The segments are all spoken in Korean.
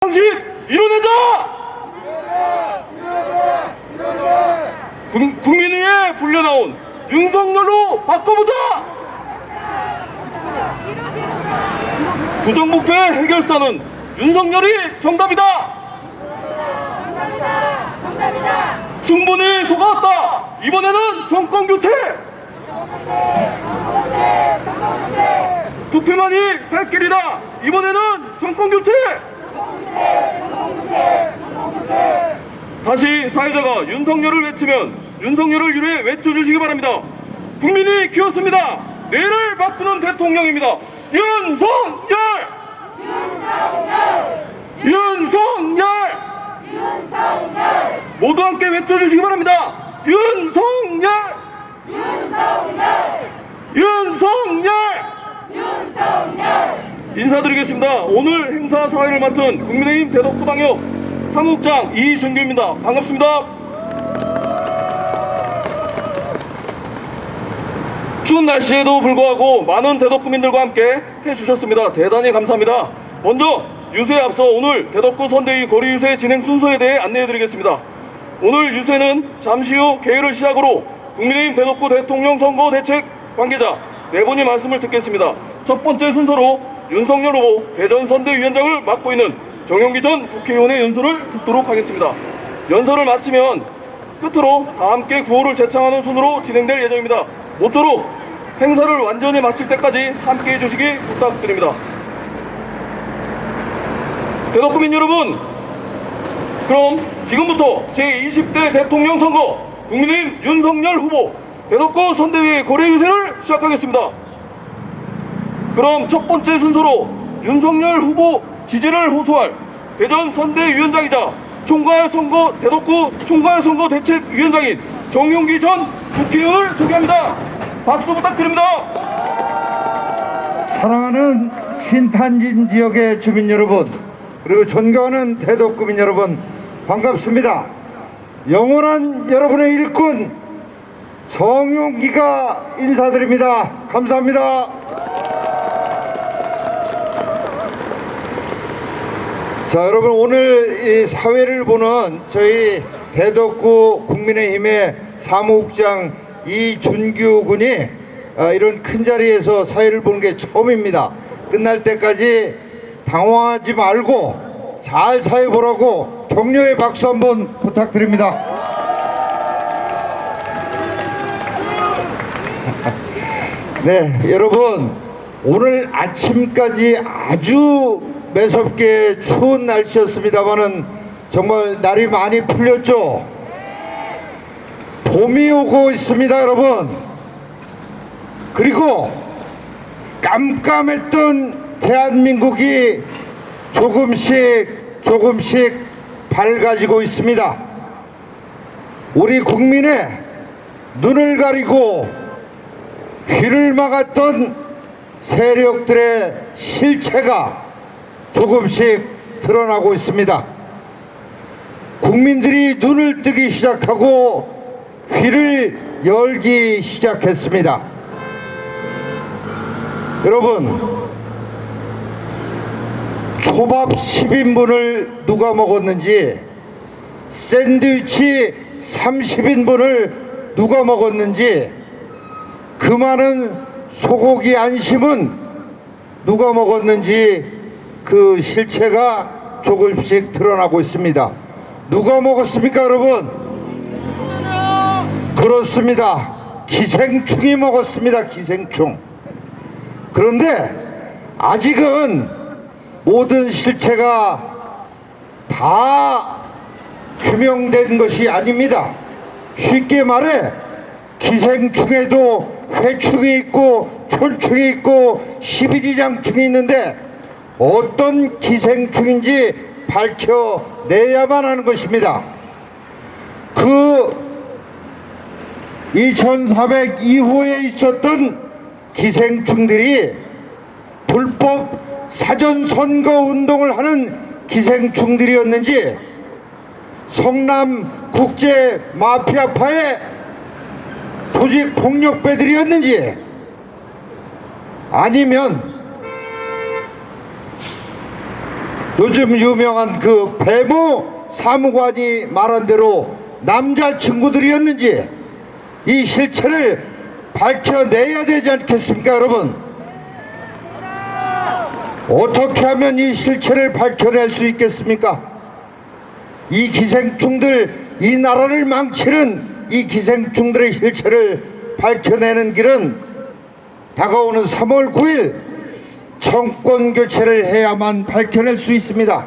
당신 이뤄내자! 국민의회 불려나온 윤석열로 바꿔보자! 부정부패 해결사는 윤석열이 정답이다! 충분히 속았다! 이번에는 정권교체! 투표만이 살 길이다! 이번에는 정권교체! 다시 사회자가 윤석열을 외치면 윤석열을 유래 외쳐주시기 바랍니다. 국민이 키웠습니다. 뇌를 바꾸는 대통령입니다. 윤석열! 윤석열! 윤석열! 모두 함께 외쳐주시기 바랍니다. 윤석열! 윤석열! 인사드리겠습니다. 오늘 행사 사회를 맡은 국민의힘 대덕구 당협 사무국장 이준규입니다. 반갑습니다. 추운 날씨에도 불구하고 많은 대덕구민들과 함께 해주셨습니다. 대단히 감사합니다. 먼저 유세에 앞서 오늘 대덕구 선대위 거리 유세 진행 순서에 대해 안내해드리겠습니다. 오늘 유세는 잠시 후 개회를 시작으로 국민의힘 대덕구 대통령 선거 대책 관계자 4분이 말씀을 듣겠습니다. 첫 번째 순서로 윤석열 후보 대전선대위원장을 맡고 있는 정영기 전 국회의원의 연설을 듣도록 하겠습니다. 연설을 마치면 끝으로 다 함께 구호를 제창하는 순으로 진행될 예정입니다. 모쪼록 행사를 완전히 마칠 때까지 함께 해주시기 부탁드립니다. 대덕구민 여러분, 그럼 지금부터 제20대 대통령 선거 국민의힘 윤석열 후보 대덕구 선대위 거래 유세를 시작하겠습니다. 그럼 첫 번째 순서로 윤석열 후보 지지를 호소할 대전 선대위원장이자 총괄선거 대덕구 총괄선거대책위원장인 정용기 전 국회의원을 소개합니다. 박수 부탁드립니다. 사랑하는 신탄진 지역의 주민 여러분, 그리고 존경하는 대덕구민 여러분, 반갑습니다. 영원한 여러분의 일꾼 정용기가 인사드립니다. 감사합니다. 자, 여러분, 오늘 이 사회를 보는 저희 대덕구 국민의힘의 사무국장 이준규 군이 이런 큰 자리에서 사회를 보는 게 처음입니다. 끝날 때까지 당황하지 말고 잘 사회 보라고 격려의 박수 한번 부탁드립니다. 네, 여러분, 오늘 아침까지 아주 매섭게 추운 날씨였습니다만은 정말 날이 많이 풀렸죠. 봄이 오고 있습니다, 여러분. 그리고 깜깜했던 대한민국이 조금씩 밝아지고 있습니다. 우리 국민의 눈을 가리고 귀를 막았던 세력들의 실체가 조금씩 드러나고 있습니다. 국민들이 눈을 뜨기 시작하고 귀를 열기 시작했습니다. 여러분, 초밥 10인분을 누가 먹었는지, 샌드위치 30인분을 누가 먹었는지, 그 많은 소고기 안심은 누가 먹었는지 그 실체가 조금씩 드러나고 있습니다. 누가 먹었습니까, 여러분? 그렇습니다. 기생충이 먹었습니다. 기생충. 그런데 아직은 모든 실체가 다 규명된 것이 아닙니다. 쉽게 말해 기생충에도 회충이 있고 촌충이 있고 십이지장충이 있는데 어떤 기생충인지 밝혀내야만 하는 것입니다. 그 2402호에 있었던 기생충들이 불법 사전선거운동을 하는 기생충들이었는지, 성남 국제 마피아파의 조직 폭력배들이었는지, 아니면 요즘 유명한 그 배모 사무관이 말한 대로 남자친구들이었는지 이 실체를 밝혀내야 되지 않겠습니까, 여러분? 어떻게 하면 이 실체를 밝혀낼 수 있겠습니까? 이 기생충들, 이 나라를 망치는 이 기생충들의 실체를 밝혀내는 길은 다가오는 3월 9일 정권 교체를 해야만 밝혀낼 수 있습니다.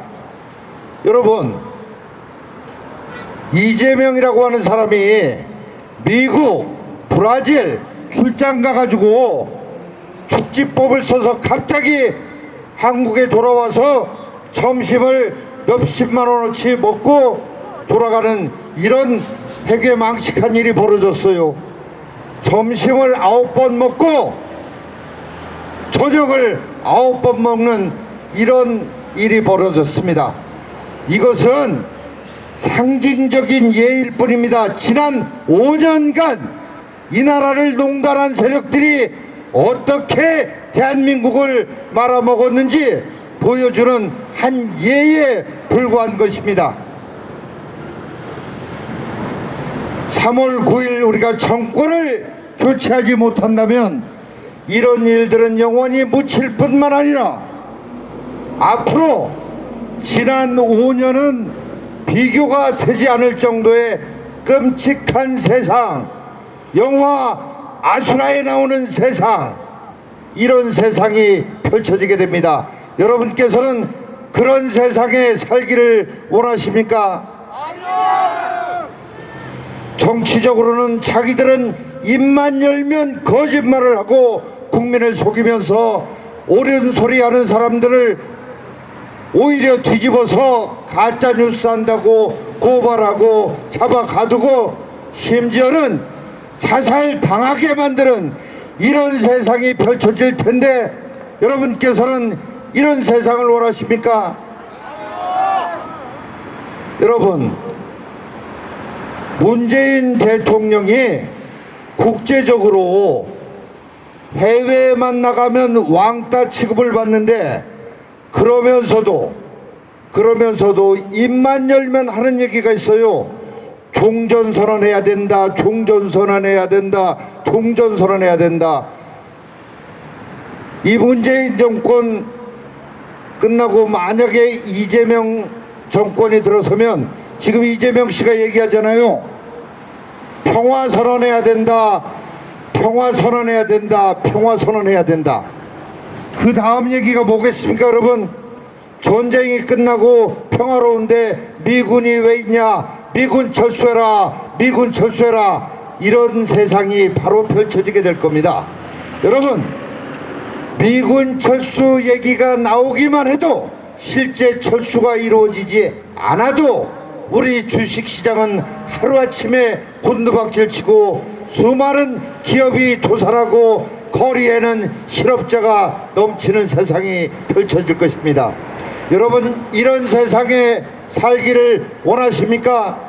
여러분, 이재명이라고 하는 사람이 미국, 브라질 출장 가가지고 축지법을 써서 갑자기 한국에 돌아와서 점심을 몇십만 원어치 먹고 돌아가는 이런 회괴망측한 일이 벌어졌어요. 점심을 9번 먹고 저녁을 9번 먹는 이런 일이 벌어졌습니다. 이것은 상징적인 예일 뿐입니다. 지난 5년간 이 나라를 농단한 세력들이 어떻게 대한민국을 말아먹었는지 보여주는 한 예에 불과한 것입니다. 3월 9일 우리가 정권을 교체하지 못한다면 이런 일들은 영원히 묻힐 뿐만 아니라 앞으로 지난 5년은 비교가 되지 않을 정도의 끔찍한 세상, 영화 아수라에 나오는 세상, 이런 세상이 펼쳐지게 됩니다. 여러분께서는 그런 세상에 살기를 원하십니까? 정치적으로는 자기들은 입만 열면 거짓말을 하고 국민을 속이면서 옳은 소리 하는 사람들을 오히려 뒤집어서 가짜뉴스 한다고 고발하고 잡아 가두고 심지어는 자살 당하게 만드는 이런 세상이 펼쳐질 텐데 여러분께서는 이런 세상을 원하십니까? 여러분, 문재인 대통령이 국제적으로 해외에만 나가면 왕따 취급을 받는데 그러면서도 입만 열면 하는 얘기가 있어요. 종전선언해야 된다, 종전선언해야 된다, 종전선언해야 된다. 이 문재인 정권 끝나고 만약에 이재명 정권이 들어서면 지금 이재명 씨가 얘기하잖아요. 평화선언해야 된다, 평화선언해야 된다, 평화선언해야 된다. 그 다음 얘기가 뭐겠습니까, 여러분? 전쟁이 끝나고 평화로운데 미군이 왜 있냐? 미군 철수해라, 미군 철수해라. 이런 세상이 바로 펼쳐지게 될 겁니다. 여러분, 미군 철수 얘기가 나오기만 해도 실제 철수가 이루어지지 않아도 우리 주식시장은 하루아침에 곤두박질 치고 수많은 기업이 도산하고 거리에는 실업자가 넘치는 세상이 펼쳐질 것입니다. 여러분, 이런 세상에 살기를 원하십니까?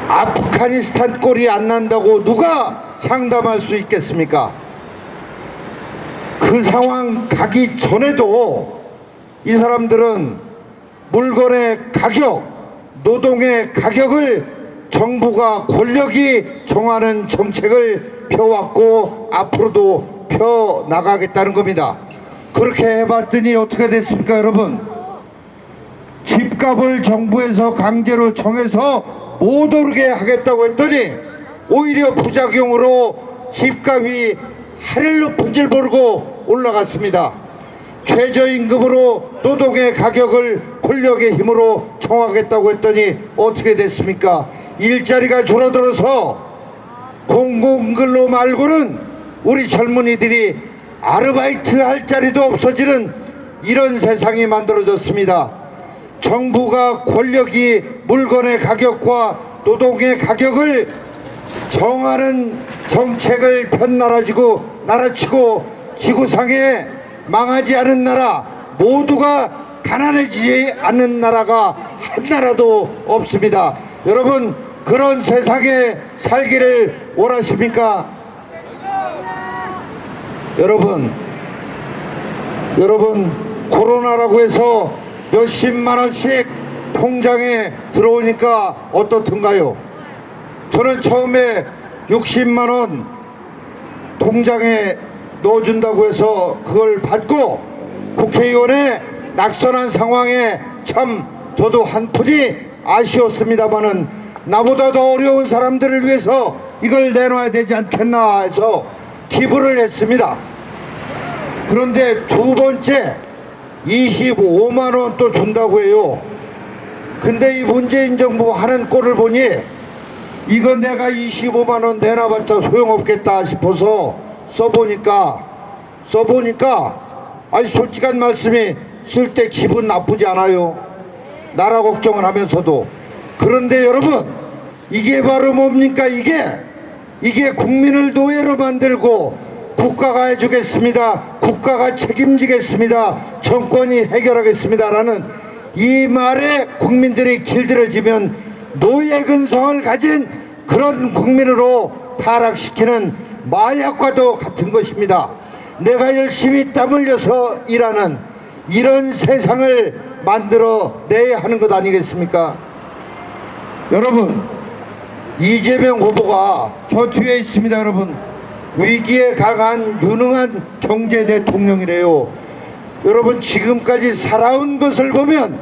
아프가니스탄 꼴이 안 난다고 누가 장담할 수 있겠습니까? 그 상황 가기 전에도 이 사람들은 물건의 가격, 노동의 가격을 정부가 권력이 정하는 정책을 펴왔고 앞으로도 펴나가겠다는 겁니다. 그렇게 해봤더니 어떻게 됐습니까, 여러분? 집값을 정부에서 강제로 정해서 못 오르게 하겠다고 했더니 오히려 부작용으로 집값이 하늘 높은 줄 모르고 올라갔습니다. 최저임금으로 노동의 가격을 권력의 힘으로 정하겠다고 했더니 어떻게 됐습니까? 일자리가 줄어들어서 공공근로 말고는 우리 젊은이들이 아르바이트 할 자리도 없어지는 이런 세상이 만들어졌습니다. 정부가 권력이 물건의 가격과 노동의 가격을 정하는 정책을 나라치고 지구상에 망하지 않은 나라, 모두가 가난해지지 않는 나라가 한 나라도 없습니다. 여러분, 그런 세상에 살기를 원하십니까? 여러분, 여러분, 코로나라고 해서 몇십만 원씩 통장에 들어오니까 어떻든가요? 저는 처음에 60만 원 통장에 넣어준다고 해서 그걸 받고 국회의원에 낙선한 상황에 참 저도 한푼이 아쉬웠습니다마는 나보다 더 어려운 사람들을 위해서 이걸 내놔야 되지 않겠나 해서 기부를 했습니다. 그런데 두 번째 25만 원 또 준다고 해요. 근데 이 문재인 정부 하는 꼴을 보니 이건 내가 25만 원 내놔봤자 소용없겠다 싶어서 써보니까 아니 솔직한 말씀이 쓸 때 기분 나쁘지 않아요. 나라 걱정을 하면서도. 그런데 여러분, 이게 바로 뭡니까? 이게 국민을 노예로 만들고 국가가 해주겠습니다, 국가가 책임지겠습니다, 정권이 해결하겠습니다 라는 이 말에 국민들이 길들여지면 노예 근성을 가진 그런 국민으로 타락시키는 마약과도 같은 것입니다. 내가 열심히 땀 흘려서 일하는 이런 세상을 만들어내야 하는 것 아니겠습니까? 여러분, 이재명 후보가 저 뒤에 있습니다. 여러분, 위기에 강한 유능한 경제 대통령이래요. 여러분, 지금까지 살아온 것을 보면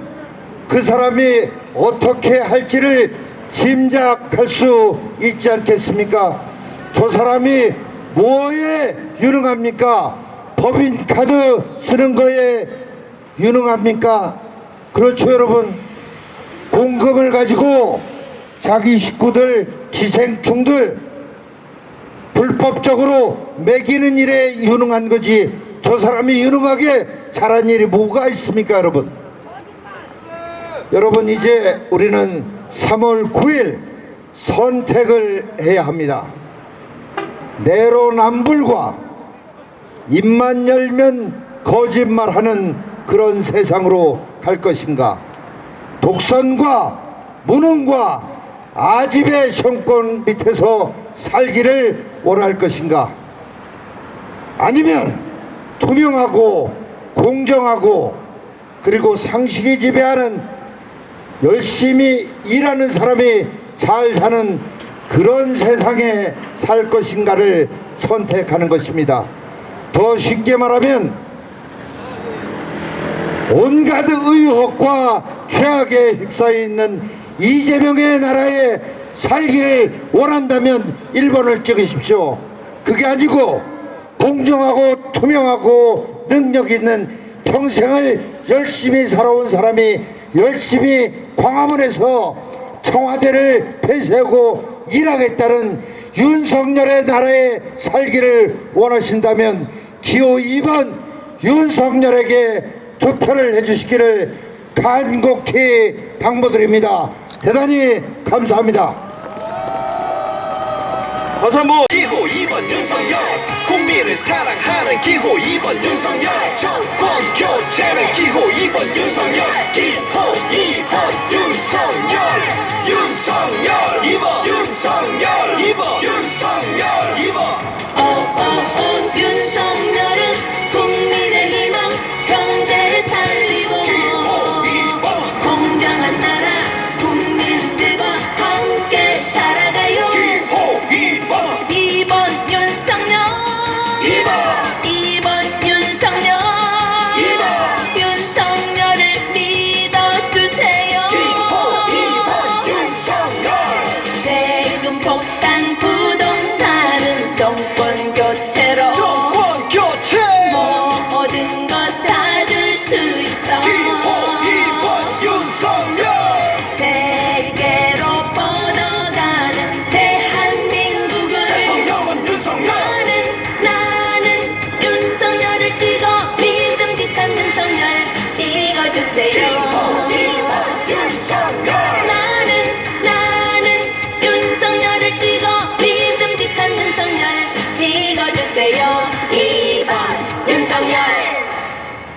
그 사람이 어떻게 할지를 짐작할 수 있지 않겠습니까? 저 사람이 뭐에 유능합니까? 법인카드 쓰는 거에 유능합니까? 그렇죠, 여러분. 공금을 가지고 자기 식구들, 기생충들 불법적으로 먹이는 일에 유능한 거지, 저 사람이 유능하게 잘한 일이 뭐가 있습니까? 여러분, 이제 우리는 3월 9일 선택을 해야 합니다. 내로남불과 입만 열면 거짓말하는 그런 세상으로 갈 것인가, 독선과 무능과 아집의 정권 밑에서 살기를 원할 것인가, 아니면 투명하고 공정하고 그리고 상식이 지배하는 열심히 일하는 사람이 잘 사는 그런 세상에 살 것인가를 선택하는 것입니다. 더 쉽게 말하면 온갖 의혹과 죄악에 휩싸여 있는 이재명의 나라에 살기를 원한다면 1번을 찍으십시오. 그게 아니고 공정하고 투명하고 능력 있는 평생을 열심히 살아온 사람이 열심히 광화문에서 청와대를 폐쇄하고 일하겠다는 윤석열의 나라에 살기를 원하신다면 기호 2번 윤석열에게 투표를 해주시기를 간곡히 당부드립니다. 대단히 감사합니다. 다시 한번. 기호 2번 윤석열, 국민을 사랑하는 기호 2번 윤석열, 정권 교체는 기호 2번 윤석열, 기호